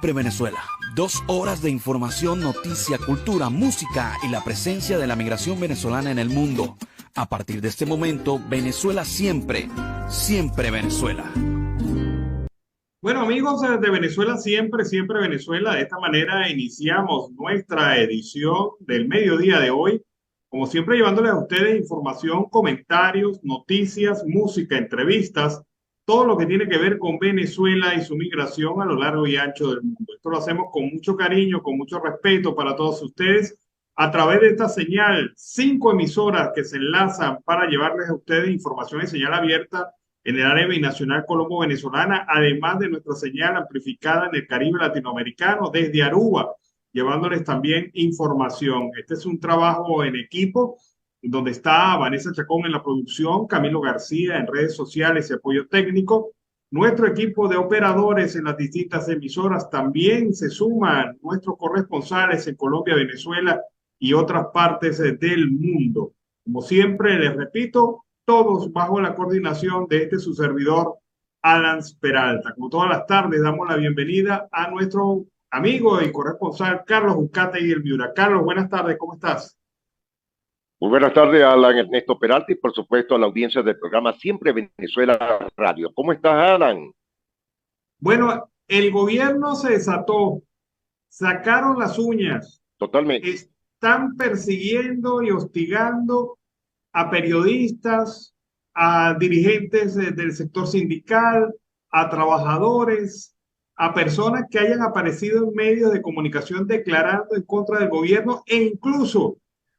Siempre Venezuela. 2 horas de información, noticia, cultura, música y la presencia de la migración venezolana en el mundo. A partir de este momento, Venezuela siempre, siempre Venezuela. Bueno, amigos de Venezuela, siempre, siempre Venezuela. De esta manera iniciamos nuestra edición del mediodía de hoy. Como siempre, llevándoles a ustedes información, comentarios, noticias, música, entrevistas, todo lo que tiene que ver con Venezuela y su migración a lo largo y ancho del mundo. Esto lo hacemos con mucho cariño, con mucho respeto para todos ustedes, a través de esta señal, 5 emisoras que se enlazan para llevarles a ustedes información en señal abierta en el área binacional colombo-venezolana, además de nuestra señal amplificada en el Caribe latinoamericano desde Aruba, llevándoles también información. Este es un trabajo en equipo donde está Vanessa Chacón en la producción, Camilo García en redes sociales y apoyo técnico. Nuestro equipo de operadores en las distintas emisoras también se suman nuestros corresponsales en Colombia, Venezuela y otras partes del mundo. Como siempre, les repito, todos bajo la coordinación de su servidor, Alan Peralta. Como todas las tardes, damos la bienvenida a nuestro amigo y corresponsal Carlos Buscate y el Miura. Carlos, buenas tardes, ¿cómo estás? Muy buenas tardes, Alan Ernesto Peralta, y por supuesto a la audiencia del programa Siempre Venezuela Radio. ¿Cómo estás, Alan? Bueno, el gobierno se desató, sacaron las uñas, Totalmente. están persiguiendo y hostigando a periodistas, a dirigentes del sector sindical, a trabajadores, a personas que hayan aparecido en medios de comunicación declarando en contra del gobierno, e incluso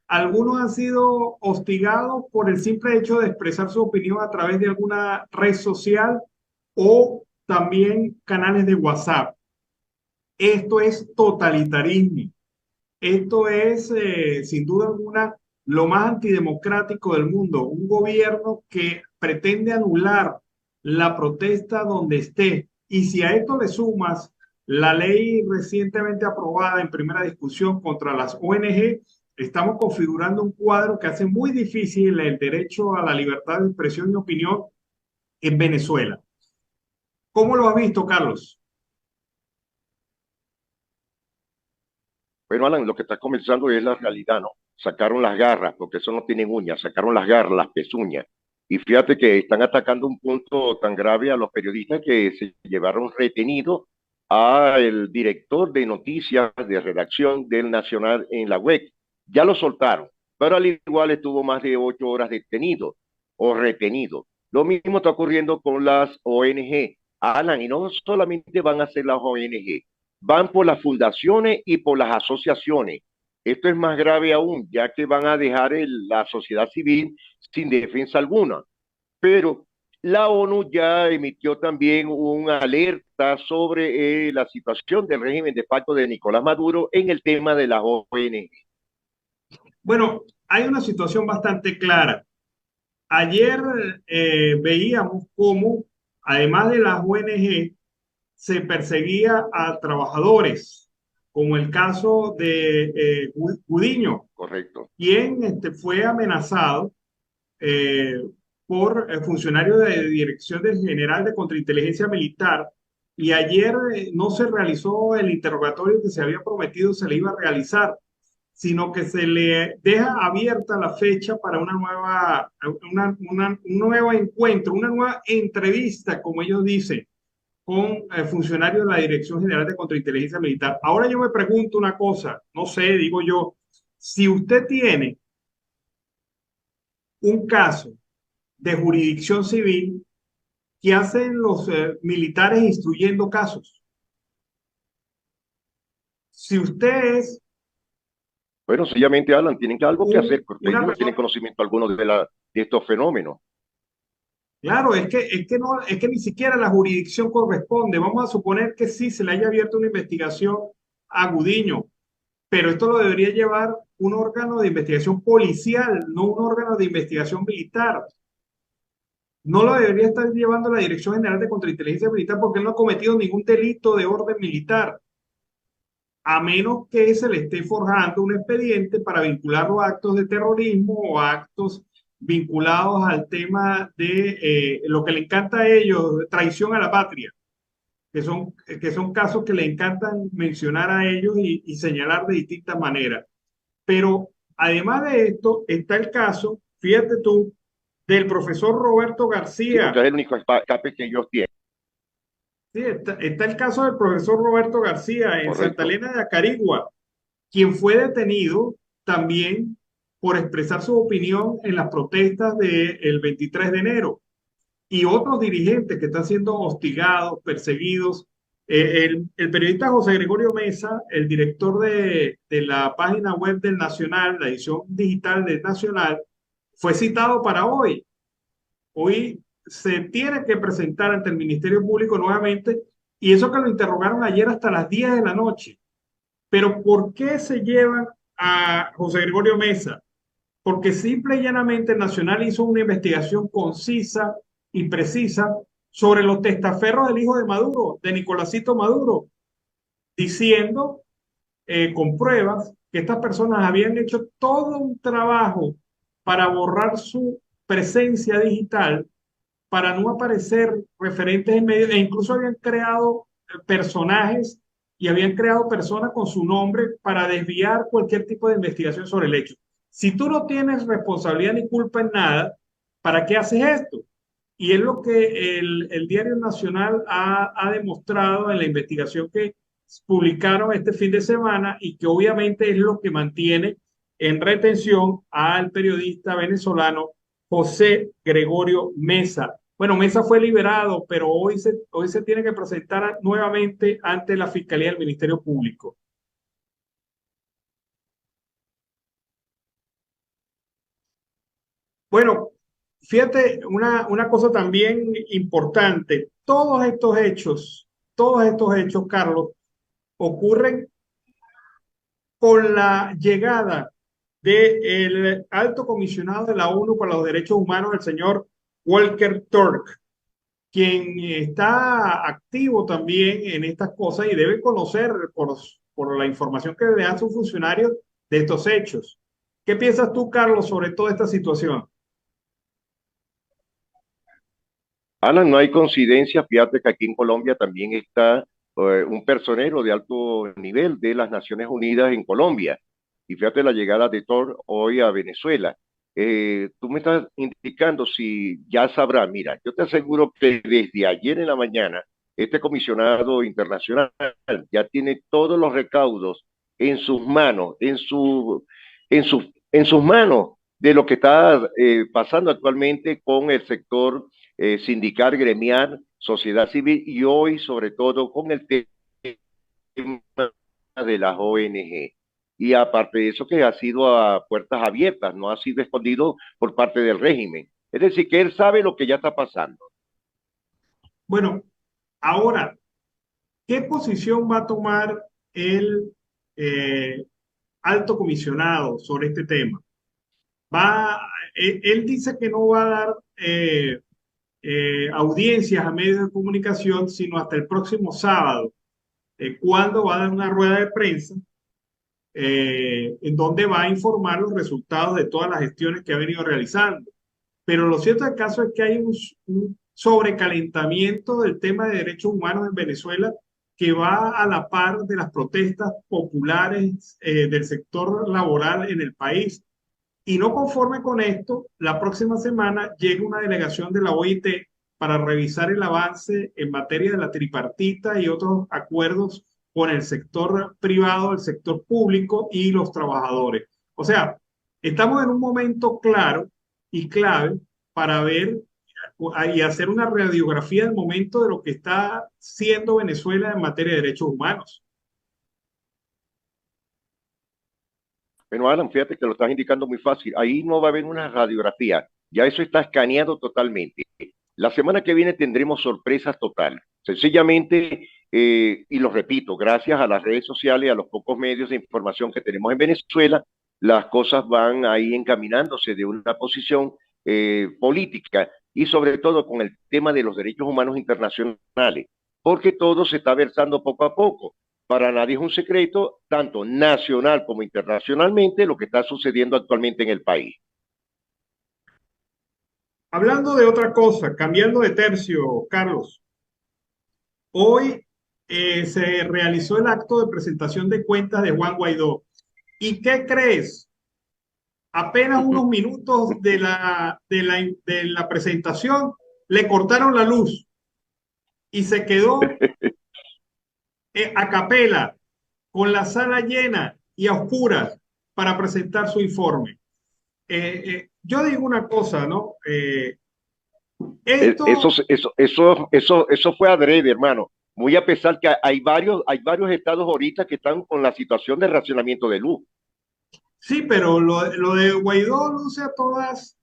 algunos han sido hostigados por el simple hecho de expresar su opinión a través de alguna red social o también canales de WhatsApp. Esto es totalitarismo. Esto es, sin duda alguna, lo más antidemocrático del mundo. Un gobierno que pretende anular la protesta donde esté. Y si a esto le sumas la ley recientemente aprobada en primera discusión contra las ONG, estamos configurando un cuadro que hace muy difícil el derecho a la libertad de expresión y opinión en Venezuela. ¿Cómo lo has visto, Carlos? Bueno, Alan, lo que está comenzando es la realidad, ¿no? Sacaron las garras, porque eso no tienen uñas, sacaron las garras, las pezuñas. Y fíjate que están atacando un punto tan grave a los periodistas que se llevaron retenido a el director de noticias de redacción del Nacional en la web. Ya lo soltaron, pero al igual estuvo más de 8 horas detenido o retenido. Lo mismo está ocurriendo con las ONG. Alan, y no solamente van a ser las ONG, van por las fundaciones y por las asociaciones. Esto es más grave aún, ya que van a dejar la sociedad civil sin defensa alguna. Pero la ONU ya emitió también una alerta sobre la situación del régimen de facto de Nicolás Maduro en el tema de las ONG. Bueno, hay una situación bastante clara. Ayer veíamos cómo, además de las ONG, se perseguía a trabajadores, como el caso de Gudiño, Correcto. quien fue amenazado eh, por el funcionario de Dirección General de Contrainteligencia Militar, y ayer no se realizó el interrogatorio que se había prometido se le iba a realizar, sino que se le deja abierta la fecha para un nuevo encuentro, una nueva entrevista, como ellos dicen, con funcionarios de la Dirección General de Contrainteligencia Militar. Ahora yo me pregunto una cosa, no sé, digo yo, si usted tiene un caso de jurisdicción civil, ¿qué hacen los militares instruyendo casos? Si usted es Bueno, sencillamente, Alan, tienen algo que hacer porque ellos una no tienen persona. conocimiento alguno de estos fenómenos. Claro, no, es que ni siquiera la jurisdicción corresponde. Vamos a suponer que sí se le haya abierto una investigación a Gudiño, pero esto lo debería llevar un órgano de investigación policial, no un órgano de investigación militar. No lo debería estar llevando la Dirección General de Contrainteligencia Militar porque él no ha cometido ningún delito de orden militar, a menos que se le esté forjando un expediente para vincularlo a actos de terrorismo o a actos vinculados al tema de lo que le encanta a ellos, traición a la patria. que son casos que le encantan mencionar a ellos y señalar de distintas maneras. Pero además de esto, está el caso, fíjate tú, del profesor Roberto Sí, porque García. es el único escape que ellos tienen. Sí, está el caso del profesor Roberto García en Santa Correcto. Elena de Acarigua, quien fue detenido también por expresar su opinión en las protestas del 23 de enero. Y otros dirigentes que están siendo hostigados, perseguidos. El periodista José Gregorio Mesa, el director de la página web del Nacional, la edición digital del Nacional, fue citado para hoy. Hoy se tiene que presentar ante el Ministerio Público nuevamente, y eso que lo interrogaron ayer hasta las 10 de la noche. Pero ¿por qué se llevan a José Gregorio Mesa? Porque simple y llanamente el Nacional hizo una investigación concisa y precisa sobre los testaferros del hijo de Maduro, de Nicolásito Maduro, diciendo con pruebas que estas personas habían hecho todo un trabajo para borrar su presencia digital, para no aparecer referentes en medios, e incluso habían creado personajes y habían creado personas con su nombre para desviar cualquier tipo de investigación sobre el hecho. Si tú no tienes responsabilidad ni culpa en nada, ¿para qué haces esto? Y es lo que el Diario Nacional ha demostrado en la investigación que publicaron este fin de semana, y que obviamente es lo que mantiene en retención al periodista venezolano José Gregorio Mesa. Bueno, Mesa fue liberado, pero hoy se tiene que presentar nuevamente ante la Fiscalía del Ministerio Público. Bueno, fíjate una cosa también importante. Todos estos hechos, Carlos, ocurren con la llegada del alto comisionado de la ONU para los Derechos Humanos, el señor Volker Turk, quien está activo también en estas cosas y debe conocer por la información que le dan sus funcionarios de estos hechos. ¿Qué piensas tú, Carlos, sobre toda esta situación? Alan, no hay coincidencia. Fíjate que aquí en Colombia también está un personero de alto nivel de las Naciones Unidas en Colombia. Y fíjate la llegada de Thor hoy a Venezuela. Tú me estás indicando si ya sabrá. Mira, yo te aseguro que desde ayer en la mañana, este comisionado internacional ya tiene todos los recaudos en sus manos, en sus manos de lo que está pasando actualmente con el sector sindical, gremial, sociedad civil y hoy sobre todo con el tema de las ONG. Y aparte de eso que ha sido a puertas abiertas, no ha sido escondido por parte del régimen. Es decir, que él sabe lo que ya está pasando. Bueno, ahora, ¿qué posición va a tomar el alto comisionado sobre este tema? Va, él dice que no va a dar audiencias a medios de comunicación sino hasta el próximo sábado, cuando va a dar una rueda de prensa en donde va a informar los resultados de todas las gestiones que ha venido realizando. Pero lo cierto del caso es que hay un sobrecalentamiento del tema de derechos humanos en Venezuela, que va a la par de las protestas populares del sector laboral en el país. Y no conforme con esto, la próxima semana llega una delegación de la OIT para revisar el avance en materia de la tripartita y otros acuerdos con el sector privado, el sector público y los trabajadores. O sea, estamos en un momento claro y clave para ver y hacer una radiografía del momento de lo que está siendo Venezuela en materia de derechos humanos. Bueno, Alan, fíjate que lo estás indicando muy fácil. Ahí no va a haber una radiografía. Ya eso está escaneado totalmente. La semana que viene tendremos sorpresas total. Sencillamente, y lo repito, gracias a las redes sociales, a los pocos medios de información que tenemos en Venezuela, las cosas van ahí encaminándose de una posición política y sobre todo con el tema de los derechos humanos internacionales, porque todo se está versando poco a poco. Para nadie es un secreto, tanto nacional como internacionalmente, lo que está sucediendo actualmente en el país. Hablando de otra cosa, cambiando de tercio, Carlos, hoy se realizó el acto de presentación de cuentas de Juan Guaidó. ¿Y qué crees? Apenas unos minutos de la presentación, le cortaron la luz y se quedó a capela, con la sala llena y a oscuras para presentar su informe. Yo digo una cosa, ¿no? Eso, Esto, eso fue adrede, hermano. Muy a pesar que hay varios estados ahorita que están con la situación de racionamiento de luz. sí, pero lo de Guaidó luce a todas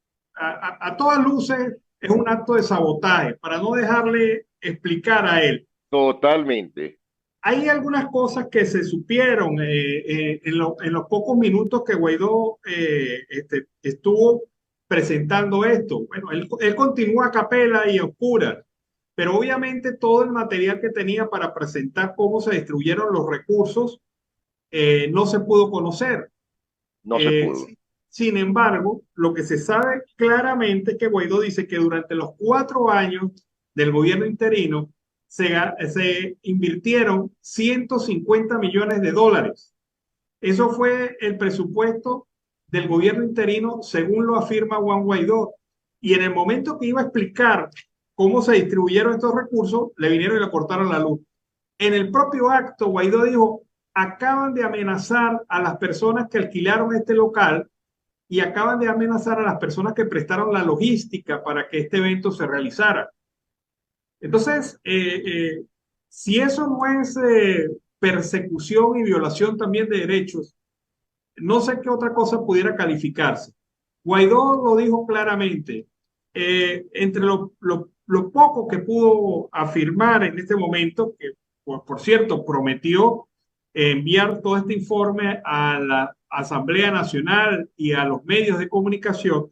luces es un acto de sabotaje para no dejarle explicar a él. Totalmente. Hay algunas cosas que se supieron en los pocos minutos que Guaidó estuvo presentando esto. Bueno, él continúa a capela y a oscuras, pero obviamente todo el material que tenía para presentar cómo se distribuyeron los recursos no se pudo conocer. No se Eh, pudo. si- Sin embargo, lo que se sabe claramente es que Guaidó dice que durante los 4 años del gobierno interino se invirtieron 150 millones de dólares. Eso fue el presupuesto del gobierno interino, según lo afirma Juan Guaidó. Y en el momento que iba a explicar cómo se distribuyeron estos recursos, le vinieron y le cortaron la luz. En el propio acto, Guaidó dijo, acaban de amenazar a las personas que alquilaron este local y acaban de amenazar a las personas que prestaron la logística para que este evento se realizara. Entonces, si eso no es persecución y violación también de derechos, no sé qué otra cosa pudiera calificarse. Guaidó lo dijo claramente. Entre lo poco que pudo afirmar en este momento, que por cierto prometió enviar todo este informe a la Asamblea Nacional y a los medios de comunicación,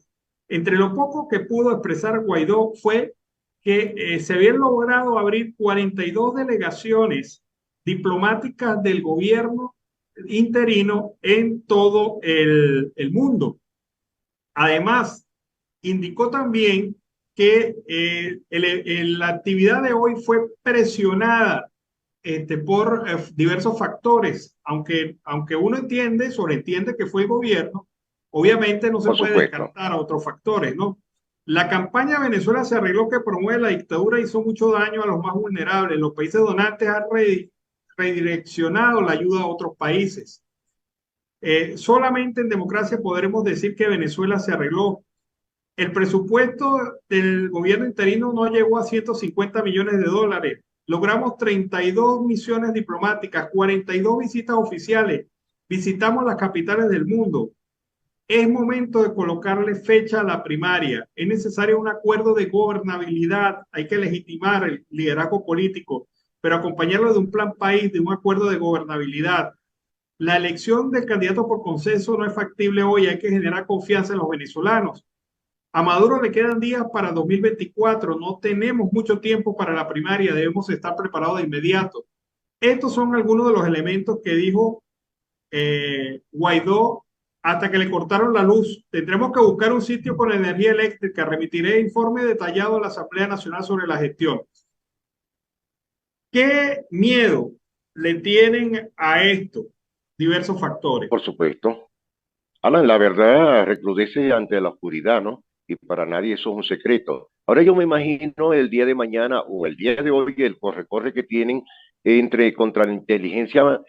entre lo poco que pudo expresar Guaidó fue que se habían logrado abrir 42 delegaciones diplomáticas del gobierno interino en todo el mundo. Además, indicó también que la actividad de hoy fue presionada por diversos factores, aunque uno sobreentiende que fue el gobierno, obviamente no se Por puede supuesto. descartar a otros factores, ¿no? La campaña de Venezuela se arregló que promueve la dictadura hizo mucho daño a los más vulnerables. Los países donantes han redireccionado la ayuda a otros países. Solamente en democracia podremos decir que Venezuela se arregló. El presupuesto del gobierno interino no llegó a 150 millones de dólares. Logramos 32 misiones diplomáticas, 42 visitas oficiales. Visitamos las capitales del mundo. Es momento de colocarle fecha a la primaria. Es necesario un acuerdo de gobernabilidad. Hay que legitimar el liderazgo político, pero acompañarlo de un plan país, de un acuerdo de gobernabilidad. La elección del candidato por consenso no es factible hoy. Hay que generar confianza en los venezolanos. A Maduro le quedan días para 2024. No tenemos mucho tiempo para la primaria. Debemos estar preparados de inmediato. Estos son algunos de los elementos que dijo Guaidó hasta que le cortaron la luz. Tendremos que buscar un sitio con energía eléctrica. Remitiré informe detallado a la Asamblea Nacional sobre la gestión. ¿Qué miedo le tienen a esto? Diversos factores. Por supuesto. Alan, la verdad recrudece ante la oscuridad, ¿no? Y para nadie eso es un secreto. Ahora yo me imagino el día de mañana o el día de hoy el corre-corre que tienen entre contra la inteligencia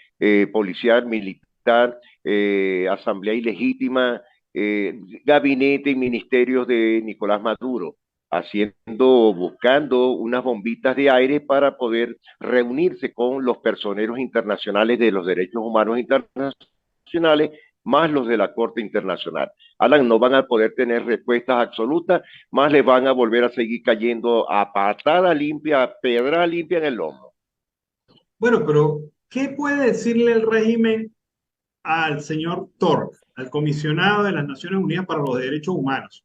policial, militar, asamblea ilegítima, gabinete y ministerios de Nicolás Maduro, buscando unas bombitas de aire para poder reunirse con los personeros internacionales de los derechos humanos internacionales más los de la Corte Internacional. Alan, no van a poder tener respuestas absolutas, más les van a volver a seguir cayendo a patada limpia, a pedra limpia en el lomo. Bueno, pero ¿qué puede decirle el régimen al señor Tork, al comisionado de las Naciones Unidas para los Derechos Humanos?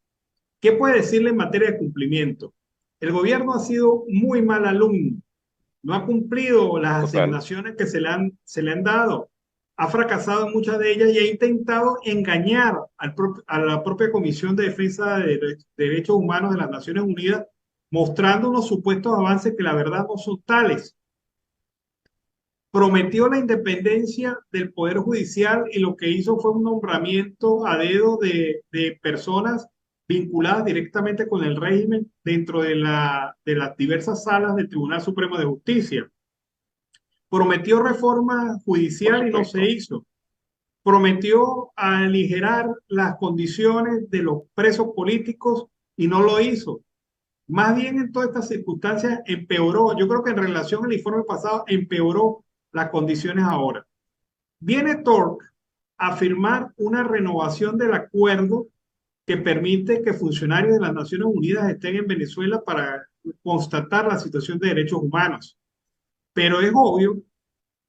¿Qué puede decirle en materia de cumplimiento? El gobierno ha sido muy mal alumno, no ha cumplido las Total. asignaciones que se le han dado, ha fracasado en muchas de ellas y ha intentado engañar a la propia Comisión de Defensa de Derechos Humanos de las Naciones Unidas, mostrando unos supuestos avances que la verdad no son tales. prometió la independencia del Poder Judicial y lo que hizo fue un nombramiento a dedo de personas vinculadas directamente con el régimen dentro de las diversas salas del Tribunal Supremo de Justicia. Prometió reforma por judicial y no se supuesto. hizo. Prometió aligerar las condiciones de los presos políticos y no lo hizo. Más bien en todas estas circunstancias empeoró. Yo creo que en relación al informe pasado empeoró las condiciones ahora. Viene Tork a firmar una renovación del acuerdo que permite que funcionarios de las Naciones Unidas estén en Venezuela para constatar la situación de derechos humanos. Pero es obvio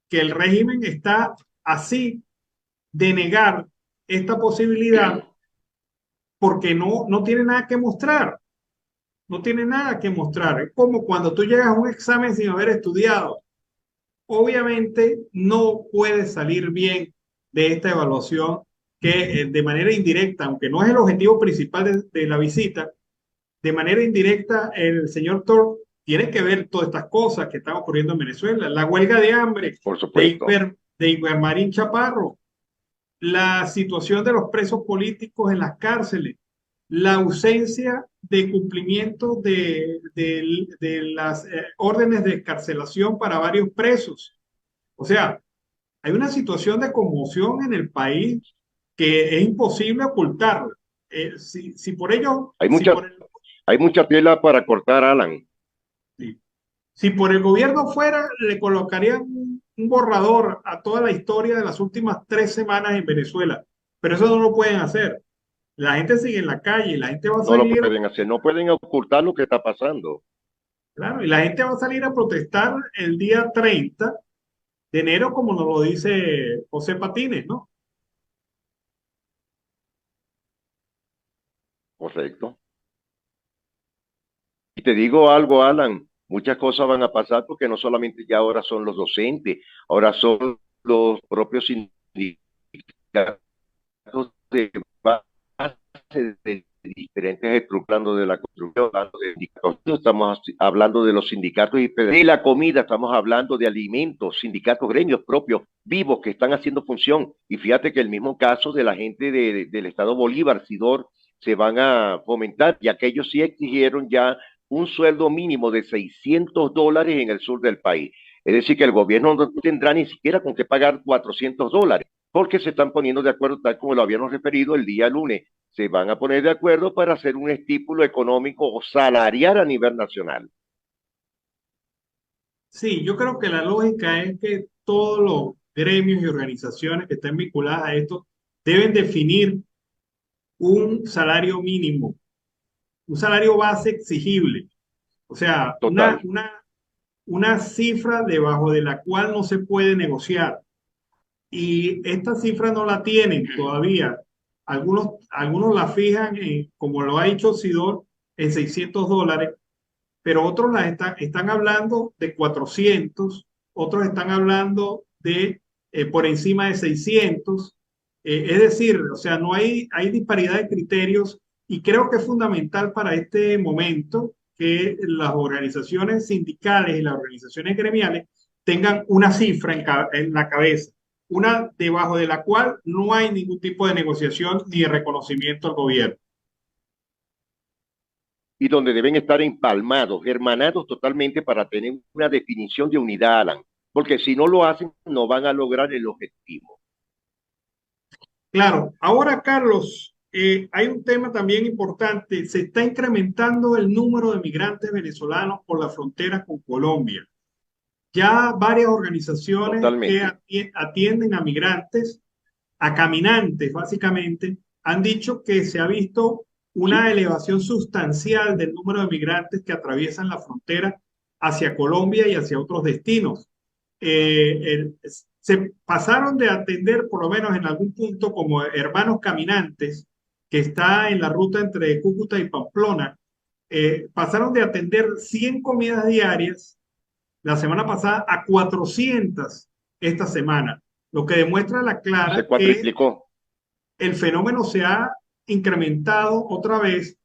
que el régimen está así de negar esta posibilidad porque no tiene nada que mostrar. No tiene nada que mostrar. Es como cuando tú llegas a un examen sin haber estudiado. Obviamente no puede salir bien de esta evaluación que de manera indirecta, aunque no es el objetivo principal de la visita, de manera indirecta el señor Thor tiene que ver todas estas cosas que están ocurriendo en Venezuela. La huelga de hambre Por supuesto. De Ibermarín Chaparro, la situación de los presos políticos en las cárceles, la ausencia de cumplimiento de las órdenes de excarcelación para varios presos. O sea, hay una situación de conmoción en el país que es imposible ocultarla. Si por ello, Hay mucha, hay mucha tela para cortar, Alan. sí, si por el gobierno fuera, le colocarían un borrador a toda la historia de las últimas 3 semanas en Venezuela, pero eso no lo pueden hacer. La gente sigue en la calle, la gente va a No lo salir, pueden hacer, no pueden ocultar lo que está pasando. claro, y la gente va a salir a protestar el día 30 de enero, como nos lo dice José Patines, ¿no? Correcto. Y te digo algo, Alan, muchas cosas van a pasar porque no solamente ya ahora son los docentes, ahora son los propios sindicatos de base de diferentes estructuras, hablando de la construcción, hablando de sindicatos, estamos hablando de los sindicatos y de la comida, estamos hablando de alimentos, sindicatos gremios propios, vivos, que están haciendo función. Y fíjate que el mismo caso de la gente del Estado Bolívar, Sidor, se van a fomentar, ya que ellos sí exigieron ya un sueldo mínimo de $600 en el sur del país. Es decir, que el gobierno no tendrá ni siquiera con qué pagar $400, porque se están poniendo de acuerdo, tal como lo habíamos referido el día lunes, se van a poner de acuerdo para hacer un estímulo económico o salarial a nivel nacional. Sí, yo creo que la lógica es que todos los gremios y organizaciones que estén vinculadas a esto deben definir un salario mínimo, un salario base exigible. O sea, Total. una cifra debajo de la cual no se puede negociar. Y esta cifra no la tienen todavía. Algunos la fijan, como lo ha dicho Sidor, en $600, pero otros están hablando de 400, otros están hablando de por encima de 600. Es decir, o sea, no hay disparidad de criterios y creo que es fundamental para este momento que las organizaciones sindicales y las organizaciones gremiales tengan una cifra en la cabeza, una debajo de la cual no hay ningún tipo de negociación ni de reconocimiento al gobierno. Y donde deben estar empalmados, hermanados totalmente para tener una definición de unidad, Alan. Porque si no lo hacen, no van a lograr el objetivo. Claro, ahora Carlos, hay un tema también importante. Se está incrementando el número de migrantes venezolanos por la frontera con Colombia. Ya varias organizaciones que Totalmente. atienden a migrantes, a caminantes básicamente, han dicho que se ha visto Sí, una elevación sustancial del número de migrantes que atraviesan la frontera hacia Colombia y hacia otros destinos. Se pasaron de atender, por lo menos en algún punto, como Hermanos Caminantes, que está en la ruta entre Cúcuta y Pamplona, pasaron de atender 100 comidas diarias la semana pasada a 400 esta semana, lo que demuestra a la se clara que cuatriplicó. el fenómeno se ha incrementado otra vez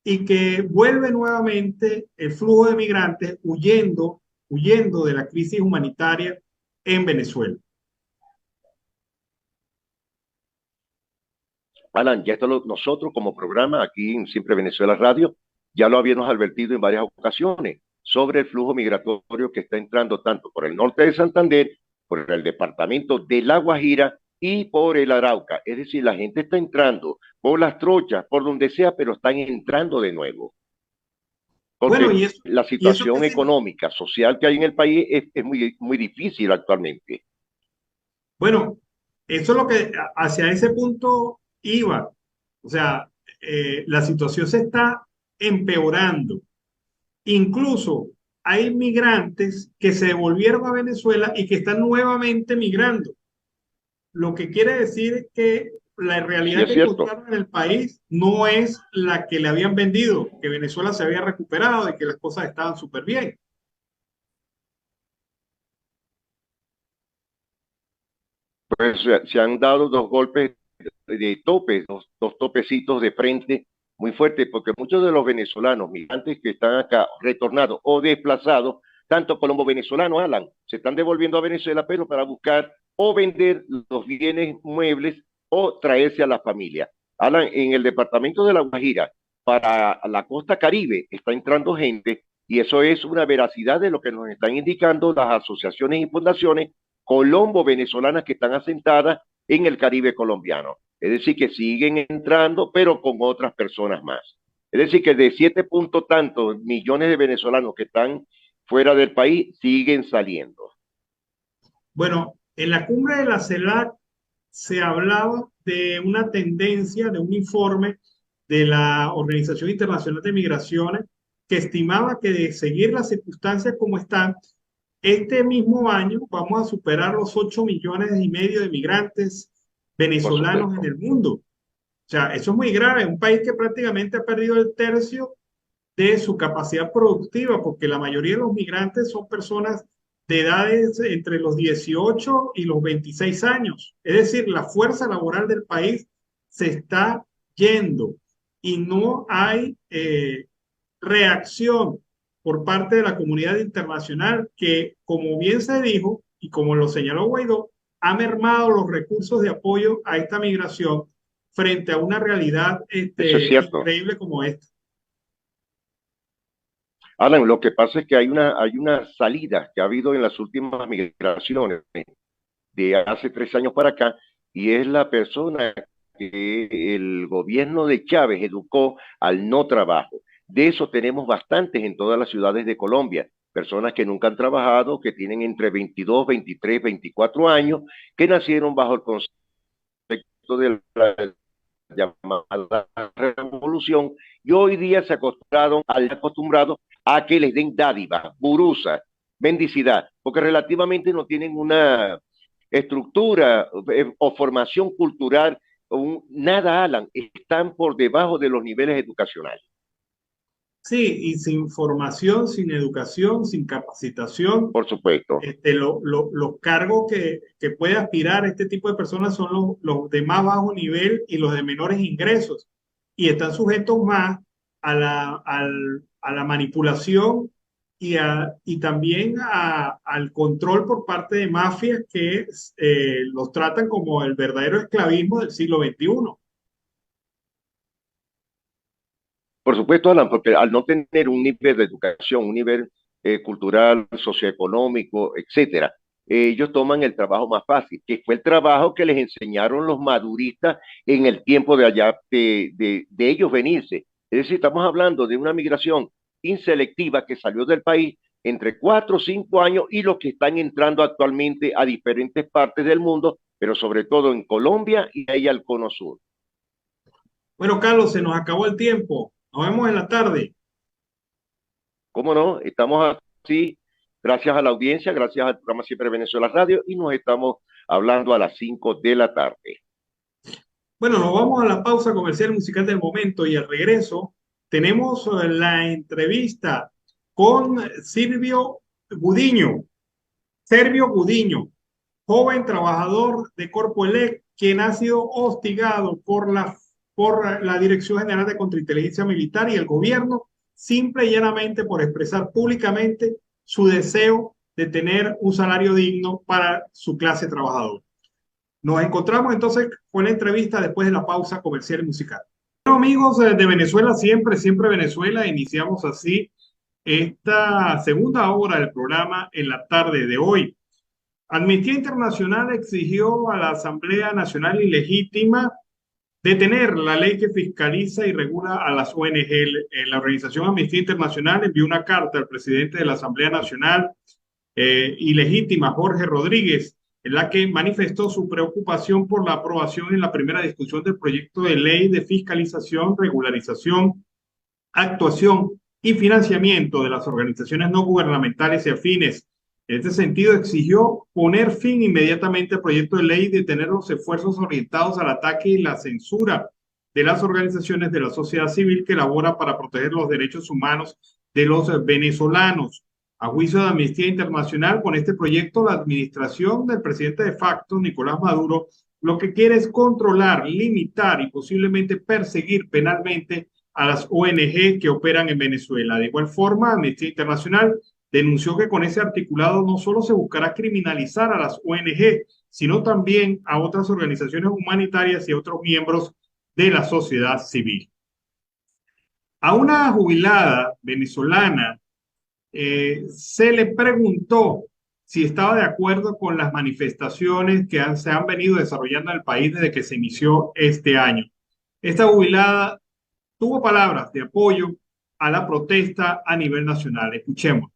y que vuelve nuevamente el flujo de migrantes huyendo de la crisis humanitaria en Venezuela. Alan, ya nosotros como programa aquí en Siempre Venezuela Radio, ya lo habíamos advertido en varias ocasiones sobre el flujo migratorio que está entrando tanto por el norte de Santander, por el departamento de La Guajira y por el Arauca. Es decir, la gente está entrando por las trochas, por donde sea, pero están entrando de nuevo. Bueno, Porque la y eso situación económica, social que hay en el país es muy, muy difícil actualmente. bueno, eso es lo que hacia ese punto iba. O sea, la situación se está empeorando. Incluso hay migrantes que se devolvieron a Venezuela y que están nuevamente migrando. Lo que quiere decir que la Sí, realidad es que cierto. encontraron en el país no es la que le habían vendido, que Venezuela se había recuperado y que las cosas estaban súper bien. Pues se han dado dos golpes de topes, dos topecitos de frente muy fuertes, porque muchos de los venezolanos migrantes que están acá retornados o desplazados, tanto colombo-venezolanos, Alan, se están devolviendo a Venezuela, pero para buscar o vender los bienes muebles o traerse a la familia. Alan, en el departamento de La Guajira, para la costa Caribe, está entrando gente y eso es una veracidad de lo que nos están indicando las asociaciones y fundaciones colombo-venezolanas que están asentadas en el Caribe colombiano. Es decir, que siguen entrando, pero con otras personas más. Es decir, que de 7 puntos tantos millones de venezolanos que están fuera del país, siguen saliendo. Bueno, en la cumbre de la CELAC se hablaba de una tendencia, de un informe de la Organización Internacional de Migraciones que estimaba que de seguir las circunstancias como están, este mismo año vamos a superar los 8,5 millones de migrantes Por venezolanos en supuesto. el mundo. O sea, eso es muy grave. Un país que prácticamente ha perdido el tercio de su capacidad productiva, porque la mayoría de los migrantes son personas de edades entre los 18 y los 26 años. Es decir, la fuerza laboral del país se está yendo y no hay reacción por parte de la comunidad internacional que, como bien se dijo y como lo señaló Guaidó, ha mermado los recursos de apoyo a esta migración frente a una realidad Eso es cierto. increíble como esta. Alan, lo que pasa es que hay una salida que ha habido en las últimas migraciones de hace 3 años para acá, y es la persona que el gobierno de Chávez educó al no trabajo. De eso tenemos bastantes en todas las ciudades de Colombia, personas que nunca han trabajado, que tienen entre 22, 23, 24 años, que nacieron bajo el concepto de la llamada revolución, y hoy día se acostumbrado a que les den dádivas, burusas, bendicidad, porque relativamente no tienen una estructura o formación cultural, nada, Alan, están por debajo de los niveles educacionales. Sí, y sin formación, sin educación, sin capacitación, Por supuesto, los cargos que puede aspirar este tipo de personas son los de más bajo nivel y los de menores ingresos. Y están sujetos más a la manipulación y también al control por parte de mafias que los tratan como el verdadero esclavismo del siglo XXI. por supuesto, Alan, porque al no tener un nivel de educación, un nivel cultural, socioeconómico, etcétera, ellos toman el trabajo más fácil, que fue el trabajo que les enseñaron los maduristas en el tiempo de allá, de ellos venirse. Es decir, estamos hablando de una migración inselectiva que salió del país entre 4 o 5 años y los que están entrando actualmente a diferentes partes del mundo, pero sobre todo en Colombia y ahí al Cono Sur. Bueno, Carlos, se nos acabó el tiempo. Nos vemos en la tarde. ¿Cómo no? Estamos así, gracias a la audiencia, gracias al programa Siempre Venezuela Radio, y nos estamos hablando a las 5 de la tarde. Bueno, nos vamos a la pausa comercial musical del momento y al regreso tenemos la entrevista con Servio Gudiño, joven trabajador de Corpoelec, quien ha sido hostigado por la Dirección General de Contrainteligencia Militar y el gobierno, simple y llanamente por expresar públicamente su deseo de tener un salario digno para su clase trabajadora. Nos encontramos entonces con la entrevista después de la pausa comercial y musical. Bueno, amigos de Venezuela, siempre, siempre Venezuela, iniciamos así esta segunda hora del programa en la tarde de hoy. Amnistía Internacional exigió a la Asamblea Nacional Ilegítima detener la ley que fiscaliza y regula a las ONG. La organización Amnistía Internacional envió una carta al presidente de la Asamblea Nacional Ilegítima, Jorge Rodríguez, en la que manifestó su preocupación por la aprobación en la primera discusión del proyecto de ley de fiscalización, regularización, actuación y financiamiento de las organizaciones no gubernamentales y afines. En este sentido, exigió poner fin inmediatamente al proyecto de ley y detener los esfuerzos orientados al ataque y la censura de las organizaciones de la sociedad civil que laboran para proteger los derechos humanos de los venezolanos. A juicio de Amnistía Internacional, con este proyecto, la administración del presidente de facto, Nicolás Maduro, lo que quiere es controlar, limitar y posiblemente perseguir penalmente a las ONG que operan en Venezuela. De igual forma, Amnistía Internacional denunció que con ese articulado no solo se buscará criminalizar a las ONG, sino también a otras organizaciones humanitarias y a otros miembros de la sociedad civil. A una jubilada venezolana se le preguntó si estaba de acuerdo con las manifestaciones que se han venido desarrollando en el país desde que se inició este año. Esta jubilada tuvo palabras de apoyo a la protesta a nivel nacional. Escuchemos.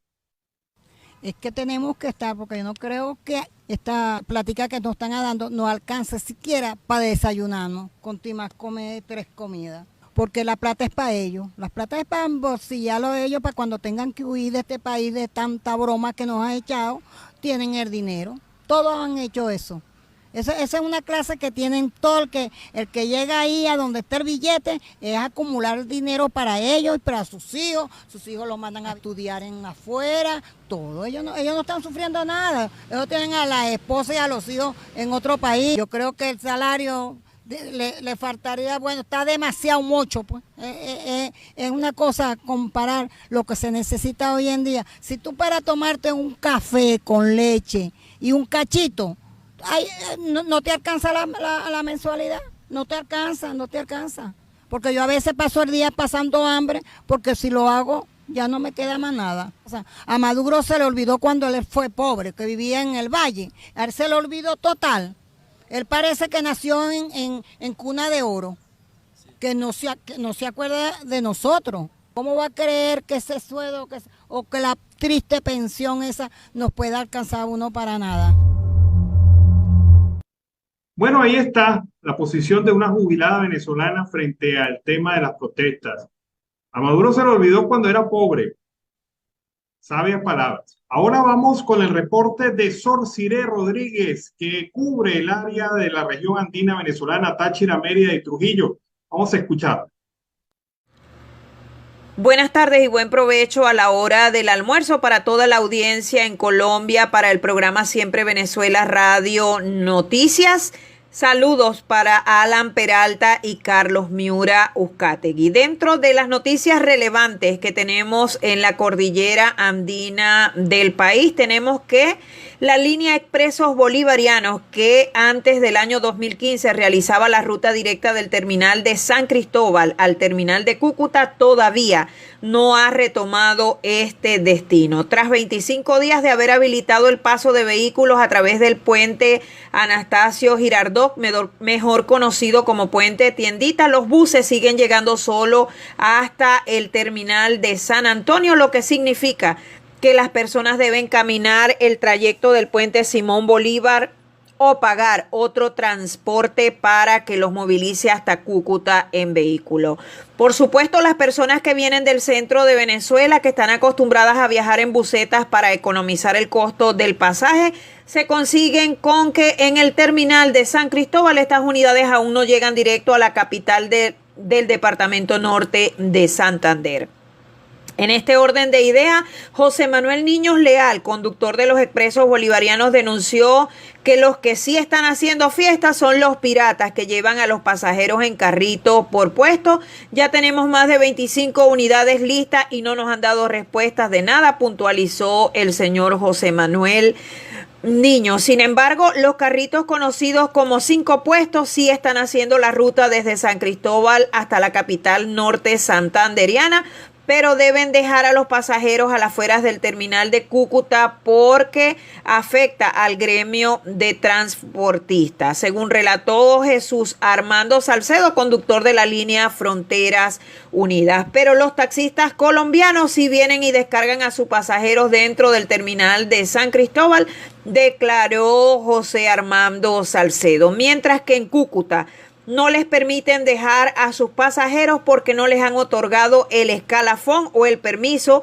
Es que tenemos que estar, porque yo no creo que esta plática que nos están dando no alcance siquiera para desayunarnos, con más comer 3 comidas. Porque la plata es para ellos, la plata es para embolsillarlo de ellos, para cuando tengan que huir de este país de tanta broma que nos ha echado, tienen el dinero. Todos han hecho eso. Esa es una clase que tienen todo el que llega ahí a donde está el billete, es acumular dinero para ellos y para sus hijos lo mandan a estudiar en afuera, todo. Ellos no están sufriendo nada, ellos tienen a la esposa y a los hijos en otro país. Yo creo que el salario le faltaría, bueno, está demasiado mucho, pues. Es una cosa comparar lo que se necesita hoy en día. Si tú para tomarte un café con leche y un cachito, no te alcanza la mensualidad, no te alcanza. Porque yo a veces paso el día pasando hambre, porque si lo hago ya no me queda más nada. O sea, a Maduro se le olvidó cuando él fue pobre, que vivía en el valle. A él se le olvidó total. Él parece que nació en cuna de oro, que no se acuerda de nosotros. ¿Cómo va a creer que ese sueldo o que la triste pensión esa nos pueda alcanzar a uno para nada? Bueno, ahí está la posición de una jubilada venezolana frente al tema de las protestas. A Maduro se le olvidó cuando era pobre. Sabias palabras. Ahora vamos con el reporte de Sor Ciré Rodríguez, que cubre el área de la región andina venezolana, Táchira, Mérida y Trujillo. Vamos a escuchar. Buenas tardes y buen provecho a la hora del almuerzo para toda la audiencia en Colombia, para el programa Siempre Venezuela Radio Noticias. Saludos para Alan Peralta y Carlos Miura Uzcategui. Dentro de las noticias relevantes que tenemos en la cordillera andina del país, tenemos que la línea Expresos Bolivarianos, que antes del año 2015 realizaba la ruta directa del terminal de San Cristóbal al terminal de Cúcuta, todavía no ha retomado este destino. Tras 25 días de haber habilitado el paso de vehículos a través del puente Anastasio Girardot, mejor conocido como puente Tiendita, los buses siguen llegando solo hasta el terminal de San Antonio, lo que significa que las personas deben caminar el trayecto del puente Simón Bolívar o pagar otro transporte para que los movilice hasta Cúcuta en vehículo. Por supuesto, las personas que vienen del centro de Venezuela, que están acostumbradas a viajar en busetas para economizar el costo del pasaje, se consiguen con que en el terminal de San Cristóbal estas unidades aún no llegan directo a la capital del departamento norte de Santander. En este orden de idea, José Manuel Niños Leal, conductor de los expresos bolivarianos, denunció que los que sí están haciendo fiestas son los piratas que llevan a los pasajeros en carrito por puesto. Ya tenemos más de 25 unidades listas y no nos han dado respuestas de nada, puntualizó el señor José Manuel Niños. Sin embargo, los carritos conocidos como 5 puestos sí están haciendo la ruta desde San Cristóbal hasta la capital norte santanderiana, pero deben dejar a los pasajeros a las afueras del terminal de Cúcuta porque afecta al gremio de transportistas, según relató Jesús Armando Salcedo, conductor de la línea Fronteras Unidas. Pero los taxistas colombianos sí vienen y descargan a sus pasajeros dentro del terminal de San Cristóbal, declaró José Armando Salcedo, mientras que en Cúcuta no les permiten dejar a sus pasajeros porque no les han otorgado el escalafón o el permiso,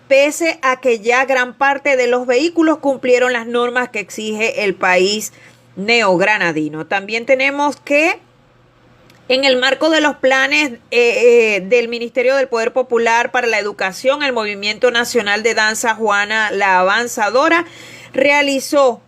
pese a que ya gran parte de los vehículos cumplieron las normas que exige el país neogranadino. También tenemos que en el marco de los planes del Ministerio del Poder Popular para la Educación, el Movimiento Nacional de Danza Juana la Avanzadora realizó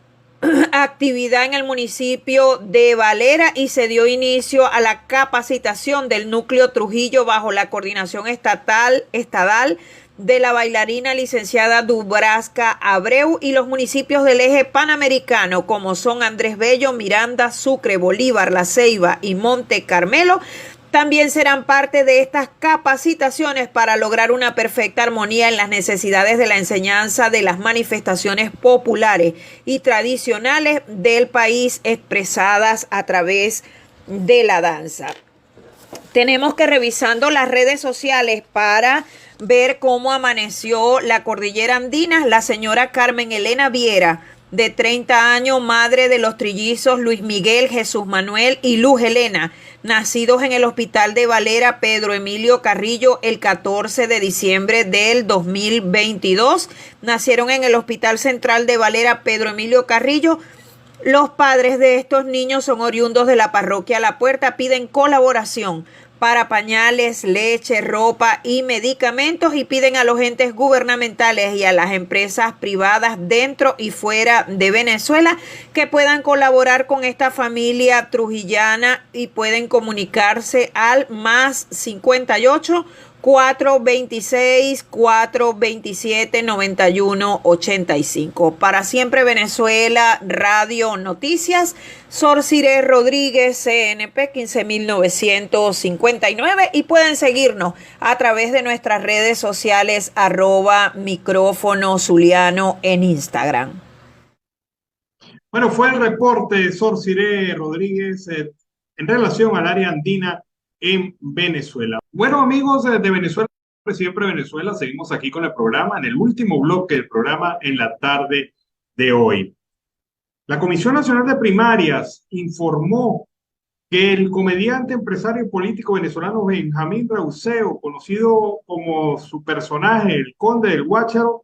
actividad en el municipio de Valera y se dio inicio a la capacitación del núcleo Trujillo bajo la coordinación estadal de la bailarina licenciada Dubrasca Abreu y los municipios del eje panamericano como son Andrés Bello, Miranda, Sucre, Bolívar, La Ceiba y Monte Carmelo. También serán parte de estas capacitaciones para lograr una perfecta armonía en las necesidades de la enseñanza de las manifestaciones populares y tradicionales del país expresadas a través de la danza. Tenemos que revisando las redes sociales para ver cómo amaneció la cordillera andina. La señora Carmen Elena Viera, de 30 años, madre de los trillizos Luis Miguel, Jesús Manuel y Luz Helena, nacidos en el hospital de Valera Pedro Emilio Carrillo el 14 de diciembre del 2022. Nacieron en el Hospital Central de Valera Pedro Emilio Carrillo. Los padres de estos niños son oriundos de la parroquia La Puerta. Piden colaboración para pañales, leche, ropa y medicamentos y piden a los entes gubernamentales y a las empresas privadas dentro y fuera de Venezuela que puedan colaborar con esta familia trujillana y pueden comunicarse al más 58 426 427 9185. Para Siempre Venezuela Radio Noticias, Sorciré Rodríguez, CNP 15959, y pueden seguirnos a través de nuestras redes sociales @micrófono zuliano en Instagram. Bueno, fue el reporte de Sorciré Rodríguez en relación al área andina en Venezuela. Bueno, amigos de Venezuela, Siempre Venezuela, seguimos aquí con el programa, en el último bloque del programa en la tarde de hoy. La Comisión Nacional de Primarias informó que el comediante, empresario y político venezolano Benjamín Rauseo, conocido como su personaje, el Conde del Guácharo,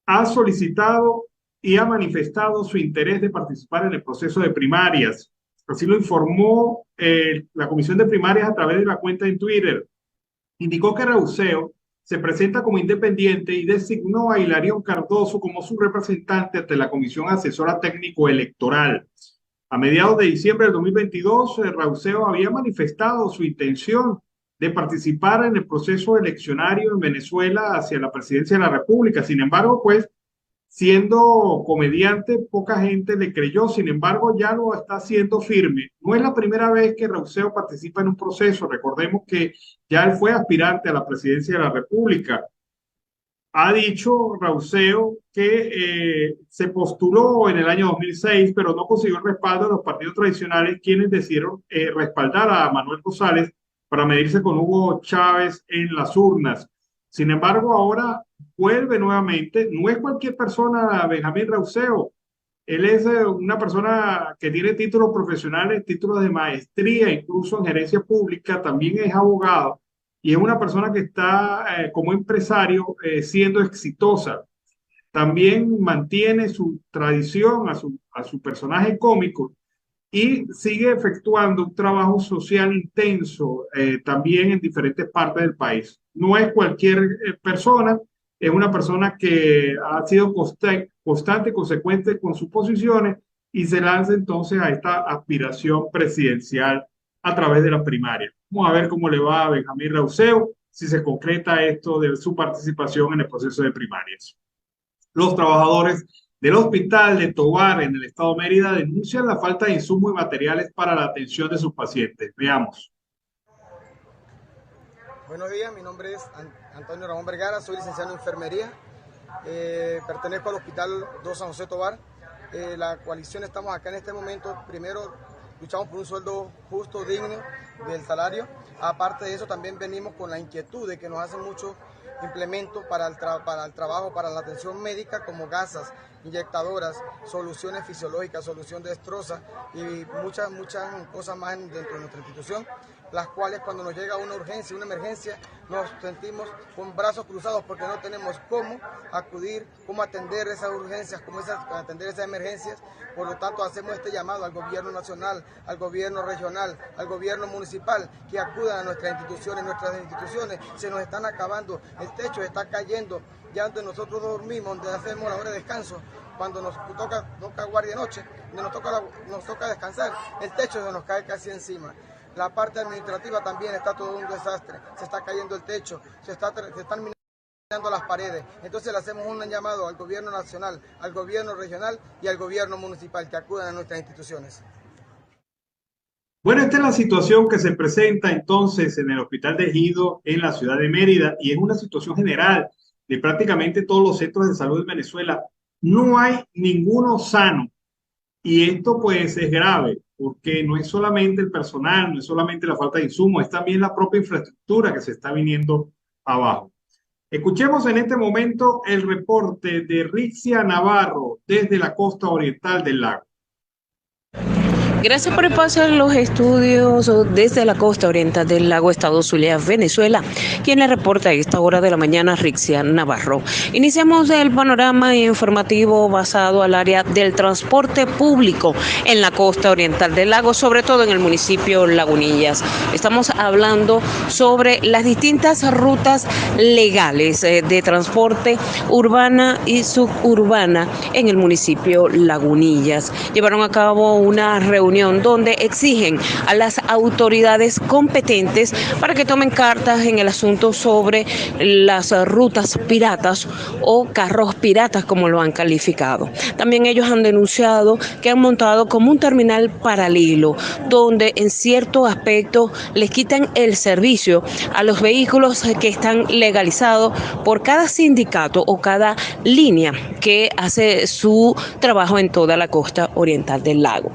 ha solicitado y ha manifestado su interés de participar en el proceso de primarias. Así lo informó la Comisión de Primarias a través de la cuenta en Twitter. Indicó que Rauseo se presenta como independiente y designó a Hilarión Cardoso como su representante ante la Comisión Asesora Técnico Electoral. A mediados de diciembre del 2022, Rauseo había manifestado su intención de participar en el proceso eleccionario en Venezuela hacia la presidencia de la República. Sin embargo, pues, siendo comediante, poca gente le creyó. Sin embargo, ya lo está haciendo firme. No es la primera vez que Rauseo participa en un proceso. Recordemos que ya él fue aspirante a la presidencia de la República. Ha dicho Rauseo que se postuló en el año 2006, pero no consiguió el respaldo de los partidos tradicionales, quienes decidieron respaldar a Manuel Rosales para medirse con Hugo Chávez en las urnas. Sin embargo, ahora vuelve nuevamente. No es cualquier persona, Benjamín Rauseo. Él es una persona que tiene títulos profesionales, títulos de maestría, incluso en gerencia pública, también es abogado y es una persona que está como empresario siendo exitosa. También mantiene su tradición a su personaje cómico y sigue efectuando un trabajo social intenso también en diferentes partes del país. No es cualquier persona, es una persona que ha sido constante y consecuente con sus posiciones y se lanza entonces a esta aspiración presidencial a través de la primaria. Vamos a ver cómo le va a Benjamín Rauseo si se concreta esto de su participación en el proceso de primarias. Los trabajadores del Hospital de Tovar en el estado de Mérida denuncian la falta de insumos y materiales para la atención de sus pacientes. Veamos. Buenos días, mi nombre es Antonio Ramón Vergara, soy licenciado en enfermería, pertenezco al Hospital 2 San José Tovar. La coalición estamos acá en este momento, primero luchamos por un sueldo justo, digno del salario. Aparte de eso también venimos con la inquietud de que nos hacen muchos implementos para el trabajo, para la atención médica, como gasas, inyectadoras, soluciones fisiológicas, solución de destroza y muchas cosas más dentro de nuestra institución, las cuales cuando nos llega una urgencia, una emergencia, nos sentimos con brazos cruzados porque no tenemos cómo acudir, cómo atender esas urgencias, cómo atender esas emergencias. Por lo tanto, hacemos este llamado al gobierno nacional, al gobierno regional, al gobierno municipal, que acudan a nuestras instituciones se nos están acabando, el techo está cayendo, ya donde nosotros dormimos, donde hacemos la hora de descanso, cuando nos toca guardia noche, donde nos toca descansar, el techo se nos cae casi encima. La parte administrativa también está todo un desastre, se está cayendo el techo, se están minando las paredes. Entonces le hacemos un llamado al gobierno nacional, al gobierno regional y al gobierno municipal que acudan a nuestras instituciones. Bueno, esta es la situación que se presenta entonces en el Hospital de Ejido en la ciudad de Mérida y es una situación general de prácticamente todos los centros de salud de Venezuela. No hay ninguno sano y esto pues es grave porque no es solamente el personal, no es solamente la falta de insumos, es también la propia infraestructura que se está viniendo abajo. Escuchemos en este momento el reporte de Rixia Navarro desde la costa oriental del lago. Gracias por el paso en los estudios desde la costa oriental del lago Estado Zulia, Venezuela, quien le reporta a esta hora de la mañana Rixia Navarro. Iniciamos el panorama informativo basado al área del transporte público en la costa oriental del lago, sobre todo en el municipio Lagunillas. Estamos hablando sobre las distintas rutas legales de transporte urbana y suburbana en el municipio Lagunillas. Llevaron a cabo una reunión donde exigen a las autoridades competentes para que tomen cartas en el asunto sobre las rutas piratas o carros piratas, como lo han calificado. También ellos han denunciado que han montado como un terminal paralelo, donde en cierto aspecto les quitan el servicio a los vehículos que están legalizados por cada sindicato o cada línea que hace su trabajo en toda la costa oriental del lago.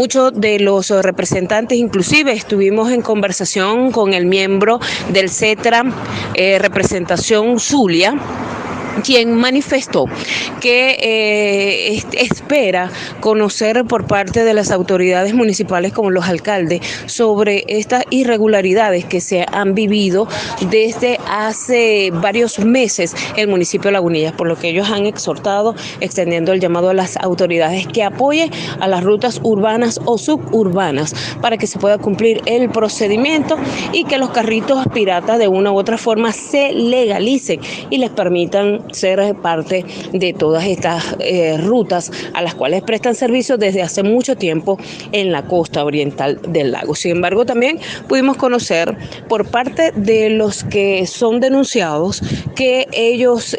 Muchos de los representantes, inclusive estuvimos en conversación con el miembro del CETRA, representación Zulia, quien manifestó que espera conocer por parte de las autoridades municipales como los alcaldes sobre estas irregularidades que se han vivido desde hace varios meses en el municipio de Lagunillas, por lo que ellos han exhortado, extendiendo el llamado a las autoridades que apoyen a las rutas urbanas o suburbanas para que se pueda cumplir el procedimiento y que los carritos piratas de una u otra forma se legalicen y les permitan ser parte de todas estas rutas a las cuales prestan servicio desde hace mucho tiempo en la costa oriental del lago. Sin embargo, también pudimos conocer por parte de los que son denunciados que ellos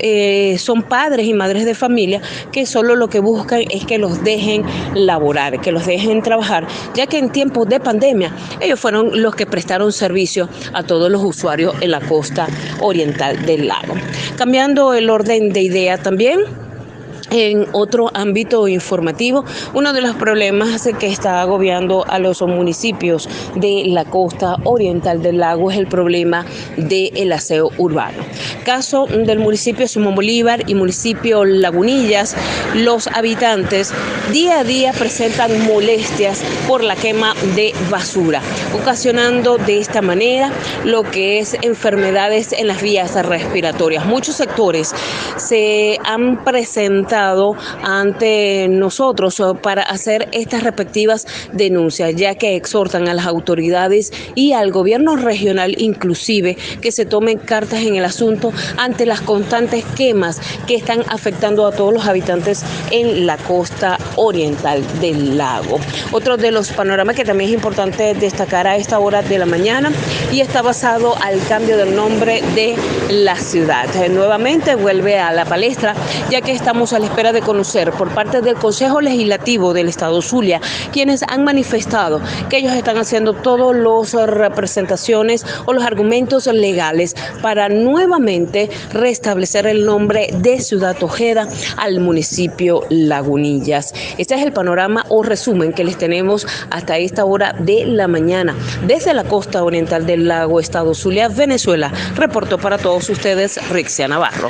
son padres y madres de familia que solo lo que buscan es que los dejen laborar, que los dejen trabajar, ya que en tiempos de pandemia ellos fueron los que prestaron servicio a todos los usuarios en la costa oriental del lago. Cambiando el orden de idea también, en otro ámbito informativo, uno de los problemas que está agobiando a los municipios de la costa oriental del lago es el problema del aseo urbano. Caso del municipio Simón Bolívar y municipio Lagunillas, los habitantes día a día presentan molestias por la quema de basura, ocasionando de esta manera lo que es enfermedades en las vías respiratorias. Muchos sectores se han presentado presentado ante nosotros para hacer estas respectivas denuncias, ya que exhortan a las autoridades y al gobierno regional inclusive que se tomen cartas en el asunto ante las constantes quemas que están afectando a todos los habitantes en la costa oriental del lago. Otro de los panoramas que también es importante destacar a esta hora de la mañana y está basado al cambio del nombre de la ciudad. Nuevamente vuelve a la palestra, ya que estamos a la espera de conocer por parte del Consejo Legislativo del Estado Zulia, quienes han manifestado que ellos están haciendo todas las representaciones o los argumentos legales para nuevamente restablecer el nombre de Ciudad Ojeda al municipio Lagunillas. Este es el panorama o resumen que les tenemos hasta esta hora de la mañana. Desde la costa oriental del lago, Estado Zulia, Venezuela, reportó para todos ustedes Rixia Navarro.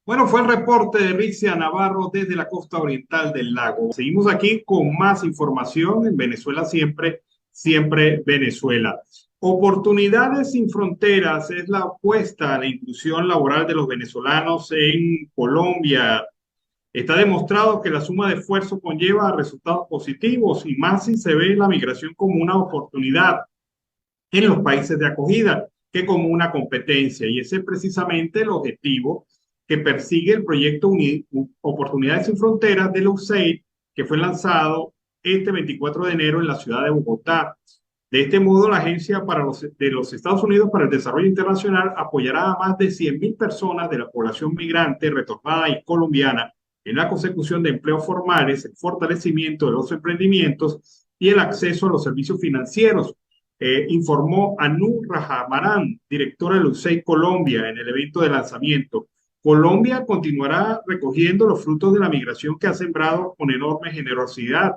Bueno, fue el reporte de Rixia Navarro desde la costa oriental del lago. Seguimos aquí con más información en Venezuela Siempre, Siempre Venezuela. Oportunidades sin fronteras es la apuesta a la inclusión laboral de los venezolanos en Colombia. Está demostrado que la suma de esfuerzo conlleva resultados positivos y más si se ve la migración como una oportunidad en los países de acogida que como una competencia. Y ese es precisamente el objetivo que persigue el proyecto Oportunidades sin Fronteras de la USAID, que fue lanzado este 24 de enero en la ciudad de Bogotá. De este modo, la Agencia de los Estados Unidos para el Desarrollo Internacional apoyará a más de 100.000 personas de la población migrante, retornada y colombiana en la consecución de empleos formales, el fortalecimiento de los emprendimientos y el acceso a los servicios financieros, informó Anu Rajamarán, directora de USAID Colombia, en el evento de lanzamiento. Colombia continuará recogiendo los frutos de la migración que ha sembrado con enorme generosidad,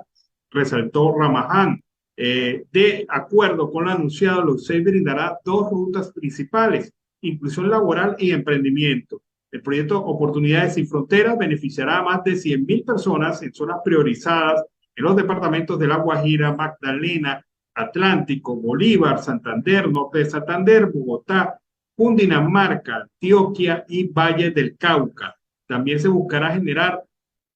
resaltó Ramaján. De acuerdo con lo anunciado, la USAID brindará 2 rutas principales: inclusión laboral y emprendimiento. El proyecto Oportunidades sin Fronteras beneficiará a más de 100.000 personas en zonas priorizadas en los departamentos de La Guajira, Magdalena, Atlántico, Bolívar, Santander, Norte de Santander, Bogotá, Cundinamarca, Antioquia y Valle del Cauca. También se buscará generar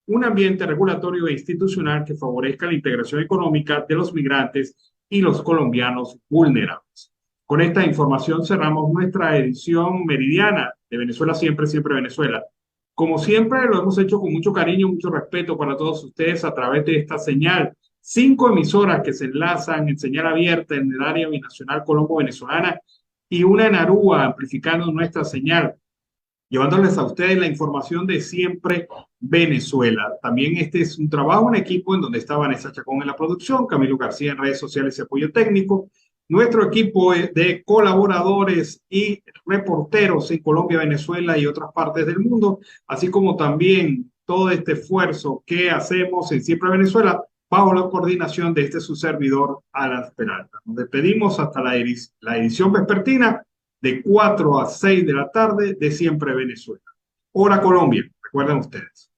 un ambiente regulatorio e institucional que favorezca la integración económica de los migrantes y los colombianos vulnerables. Con esta información cerramos nuestra edición meridiana de Venezuela Siempre, Siempre Venezuela. Como siempre, lo hemos hecho con mucho cariño, mucho respeto para todos ustedes a través de esta señal. 5 emisoras que se enlazan en señal abierta en el área binacional colombo-venezolana y una en Aruba, amplificando nuestra señal, llevándoles a ustedes la información de Siempre Venezuela. También este es un trabajo en equipo en donde está Vanessa Chacón en la producción, Camilo García en redes sociales y apoyo técnico, nuestro equipo de colaboradores y reporteros en Colombia, Venezuela y otras partes del mundo, así como también todo este esfuerzo que hacemos en Siempre Venezuela bajo la coordinación de su servidor, Alan Peralta. Nos despedimos hasta la edición vespertina de 4 a 6 de la tarde de Siempre Venezuela. Hora Colombia, recuerden ustedes.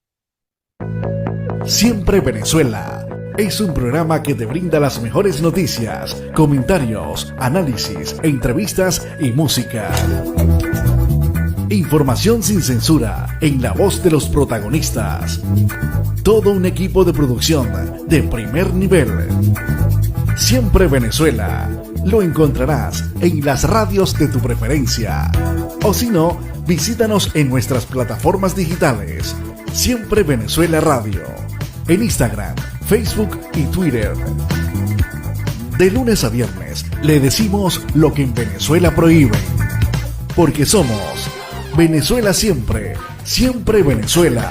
Siempre Venezuela es un programa que te brinda las mejores noticias, comentarios, análisis, entrevistas y música. Información sin censura en la voz de los protagonistas. Todo un equipo de producción de primer nivel. Siempre Venezuela. Lo encontrarás en las radios de tu preferencia. O si no, visítanos en nuestras plataformas digitales. Siempre Venezuela Radio. En Instagram, Facebook y Twitter. De lunes a viernes le decimos lo que en Venezuela prohíben. Porque somos Venezuela Siempre, Siempre Venezuela.